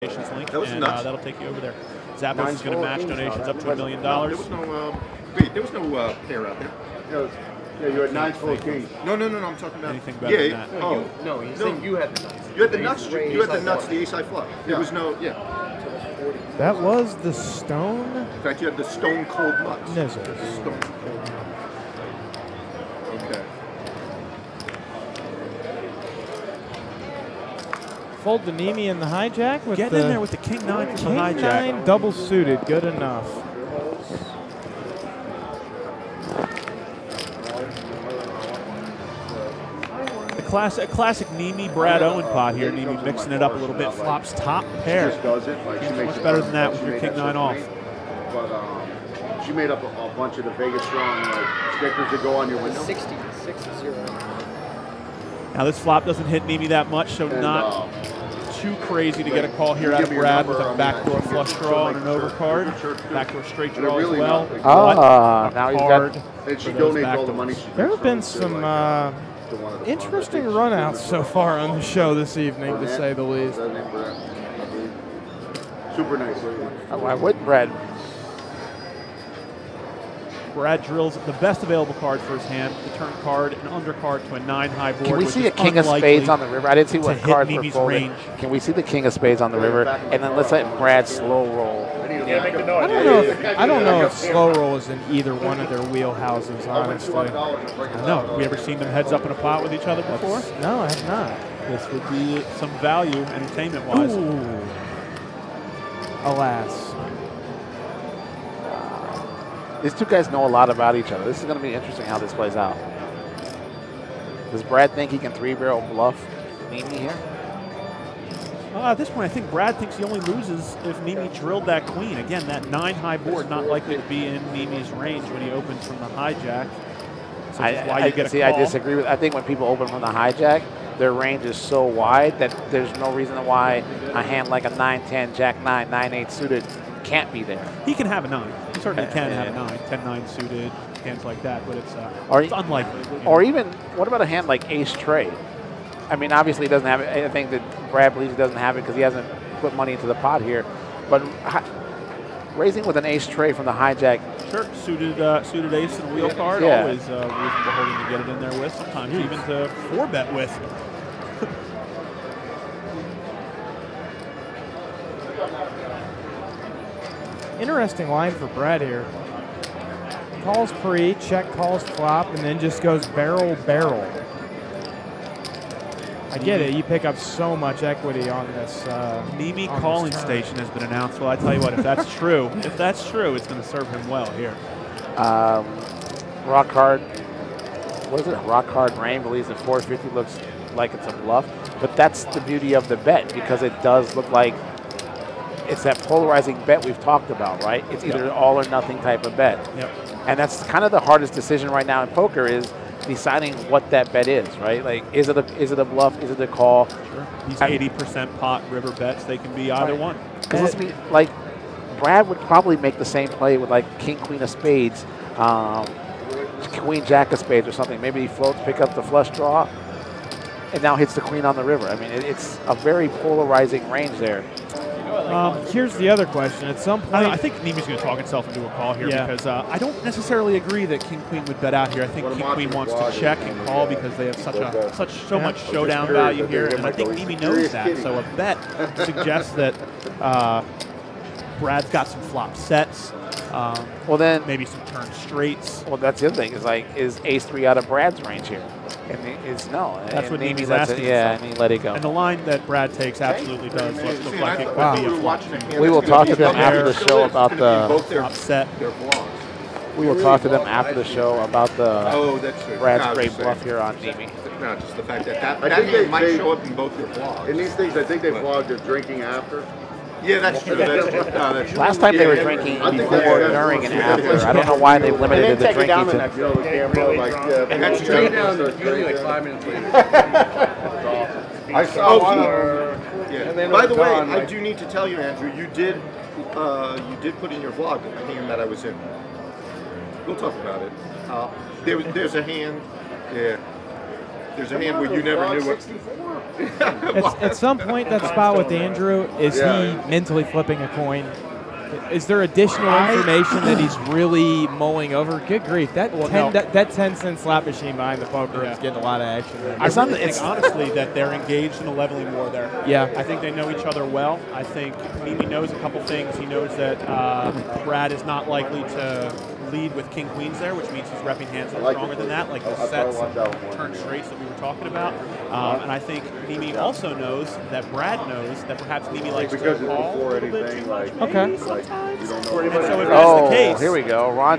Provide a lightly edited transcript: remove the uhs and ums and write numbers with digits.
donations link, that was and nuts. that'll take you over there. Zappos is going to match donations up to $1 million. There was no, wait, there was no pair out there. Yeah, you had 9 full kings. No, I'm talking about anything better than that. No, he's saying you had the nuts. You had the nuts. You had the nuts. The ace high flush. There was no. That was the stone. In fact, you had the stone cold nuts. Nizzle. Stone cold nuts. Okay. Fold the Neeme and the hijack with Get the in there with the king nine from the hijack. King 9 double suited, good enough. A classic Neeme Brad Owen pot here. Neeme mixing it up a little bit. Flops top pair. She just does it. Like, she makes Much better than that with she your made king that 9 off. screen, But she made up a bunch of the Vegas strong stickers that go on your window. 60-6-0. Now this flop doesn't hit Neeme that much, so not too crazy to get a call here out of Brad with a backdoor flush draw and an overcard. Backdoor straight draw as well. Now he's hard. And she donates all the money she There have been some interesting runouts so far on the show this evening, to say the least. Super nice. Why wouldn't Brad? Brad drills the best available card for his hand, the turn card, an undercard to a 9 high board. Can we see a king of spades on the river? I didn't see what cards were folded. Range. Can we see the king of spades on the river? And then let's let Brad slow roll. I don't know if slow roll is in either one of their wheelhouses, honestly. No, we ever seen them heads up in a pot with each other before? No, I have not. This would be some value entertainment-wise. Alas. These two guys know a lot about each other. This is going to be interesting how this plays out. Does Brad think he can 3-barrel bluff Neeme here? At this point, I think Brad thinks he only loses if Neeme drilled that queen. Again, that 9 high board not likely to be in Neeme's range when he opens from the hijack. So I disagree with. I think when people open from the hijack, their range is so wide that there's no reason why a hand like a 9-10, Jack-9, 9-8 suited can't be there. He can have a 9. He certainly can have a 9, 10-9 suited, hands like that, but it's unlikely. Or even, what about a hand like ace trade? I mean, obviously he doesn't have it. I think that Brad believes he doesn't have it because he hasn't put money into the pot here. But raising with an ace trade from the hijack. Sure, suited ace and a wheel card, always reasonable holding to get it in there with, sometimes even to 4-bet with. Interesting line for Brad here. Calls pre, check calls flop, and then just goes barrel. I get it. You pick up so much equity on this. Neeme calling station has been announced. Well, I tell you what, if that's true, it's going to serve him well here. Rock hard. What is it? Rock hard rain believes that 450 looks like it's a bluff, but that's the beauty of the bet because it does look like it's that polarizing bet we've talked about, right? It's either all or nothing type of bet. Yep. And that's kind of the hardest decision right now in poker is deciding what that bet is, right? Like, is it a bluff? Is it a call? Sure. These 80% pot river bets, they can be either one. Because let's be like, Brad would probably make the same play with like king, queen of spades, queen, jack of spades or something. Maybe he floats, pick up the flush draw, and now hits the queen on the river. I mean, it's a very polarizing range there. Here's the other question. At some point, I think Neeme's going to talk himself into a call here because I don't necessarily agree that King Queen would bet out here. I think King Queen wants to check and call because they have so much showdown value here, and I think Neeme knows that. So a bet suggests that Brad's got some flop sets. Well, then maybe some turn straights. Well, that's the other thing. Is like, is ace 3 out of Brad's range here? And it's no. That's what Neeme's asking. And he let it go. And the line that Brad takes absolutely does look like it could be a flop. We will talk to them after the show about the upset. We will talk to them after the show about the Brad's great bluff here on Neeme. No, just the fact that hand might show up in both your vlogs. In these things, I think they vlogged their drinking after. Yeah, that's true. That's true. Last time they were drinking before, during, and after. I don't know why they limited the drinking to. That's true. Usually like 5 minutes later. I saw one. By the way, I do need to tell you, Andrew, you did put in your vlog a hand that I was in. We'll talk about it. There's a hand. Yeah. there's a hand where you never knew what. At some point, that spot with Andrew, is he mentally flipping a coin? Is there additional information that he's really mulling over? Good grief, that 10-cent slot machine behind the poker is getting a lot of action there. I really think, honestly, that they're engaged in a leveling war there. Yeah. I think they know each other well. I think Neeme knows a couple things. He knows that Brad is not likely to lead with king queens there, which means he's repping hands that are stronger than that, like the sets and turn straights that we were talking about. And I think Neeme also knows that Brad knows that perhaps Neeme likes to call a little bit too much, maybe sometimes. And so if that's the case, here we go. Ron's